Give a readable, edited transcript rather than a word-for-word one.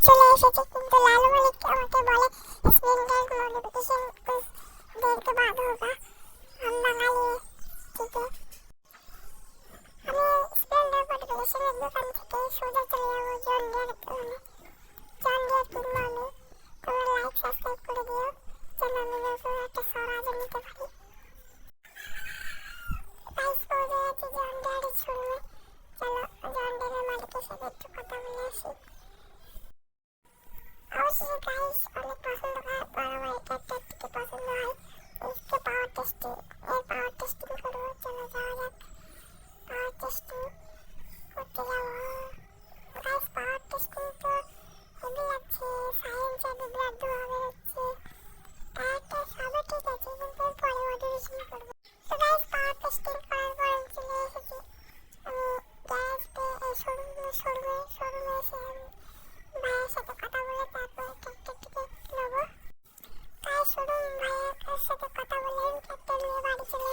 চলে এসেছে, কিন্তু লালু মালিক আমাকে বলে স্প্লেন্ডার মডিফিকেশন कुछ देर के बाद होगा, हम मंगा लिए। ठीक है, हमें स्प्लेंडर मॉडिफिकेशन एक दुकान থেকে সোজা চলে যাবো জন ডিয়ার কিনতে। জন ডিয়ার কিনবো আমি, তোমরা লাইক সাবস্ক্রাইব করে দিও যেন আমি নতুন একটা স্বরাজ নিতে পারি। গাইস পৌঁছে গেছি জন ডিয়ারের শোরুমে। চলো জন ডিয়ারের মালিকের সাথে একটু কথা বলে আসি। অবশ্যই গাইস অনেক পছন্দ হয়, বড় ভাই ট্র্যাক্টরটিকে পছন্দ হয়। इसके पावर टेस्टिंग, এর পাওয়ার টেস্টিং করবো। চলো যাওয়া যাক, পাওয়ার টেস্টিং করতে যাবো। গাইস পাওয়ার টেস্টিং তো হেভি লাগছে, সাইলেন্সার দিয়ে ব্লাড ধোয়া বেরোচ্ছে, টায়ারটা সবই ঠিক আছে, কিন্তু পরে মডিফিকেশন করবো। তো গাইস পাওয়ার টেস্টিং করার পর আমি চলে এসেছি আমি গ্যারেজে, শোরুমে এসে আমি ভাইয়ের সাথে কথা বলে তারপরে ট্র্যাক্টরটিকে নেবো। গাইস শোরুম ভাইয়ের সাথে কথা বলে আমি ট্র্যাক্টর নিয়ে বাড়ি চলে